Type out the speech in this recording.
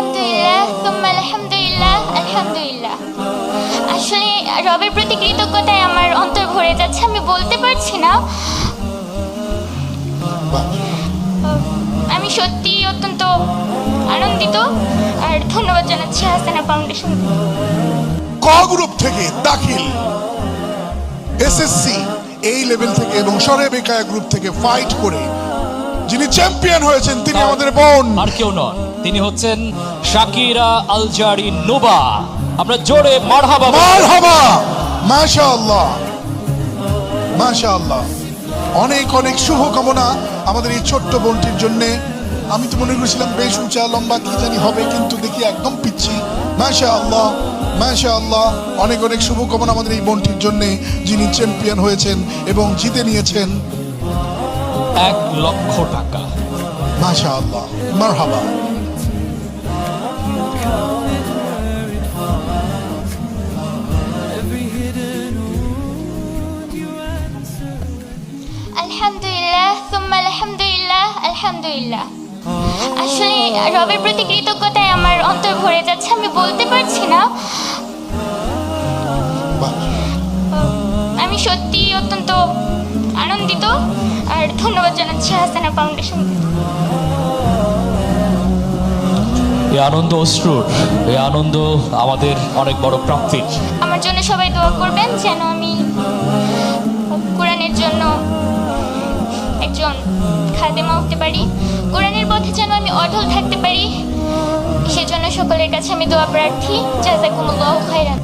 আলহামদুলিল্লাহ সুম্মা আলহামদুলিল্লাহ আলহামদুলিল্লাহ। আসলে রবের প্রতি কৃতজ্ঞতায় আমার অন্তর ভরে যাচ্ছে, আমি বলতে পারছি না। আমি সত্যি অত্যন্ত আনন্দিত আর ধন্যবাদ জানাচ্ছি হাসানা ফাউন্ডেশন। ক গ্রুপ থেকে দাখিল এসএসসি এই লেভেল থেকে এবং সরেবেকায়া গ্রুপ থেকে ফাইট করে যিনি চ্যাম্পিয়ন হয়েছেন তিনি আমাদের বোন, আর কেউ নন, তিনি হচ্ছেন শাকিরা আলজারি নুবা। আমরা জোরে মারহাবা মারহাবা। মাশাআল্লাহ মাশাআল্লাহ। অনেক অনেক শুভকামনা আমাদের এই ছোট্ট বোনটির জন্য। আমি তো মনে করেছিলাম বেশ উঁচা লম্বা কি জানি হবে, কিন্তু দেখি একদম পিচ্ছি। মাশাআল্লাহ মাশাআল্লাহ। অনেক অনেক শুভকামনা আমাদের এই বোনটির জন্য যিনি চ্যাম্পিয়ন হয়েছেন এবং জিতে নিয়েছেন 1 লক্ষ টাকা। মাশাআল্লাহ মারহাবা। আলহামদুলিল্লাহ সুম্মা আলহামদুলিল্লাহ আলহামদুলিল্লাহ। আসলে রবের প্রতি কৃতজ্ঞতায় আমার অন্তর ভরে যাচ্ছে, আমি বলতে পারছি না। আমি সত্যি অত্যন্ত আনন্দিত আর ধন্যবাদ জানাচ্ছি হাসানা ফাউন্ডেশন। এই আনন্দ অশ্রুর, এই আনন্দ আমাদের অনেক বড় প্রাপ্তি। আমার জন্য সবাই দোয়া করবেন যেন আমি কোরআনের জন্য একজন খাদেমা হতে পারি, কোরআনের পথে যেন আমি অটল থাকতে পারি। সেজন্য সকলের কাছে আমি দোয়া প্রার্থী। জাযাকুমুল্লাহু খাইরান।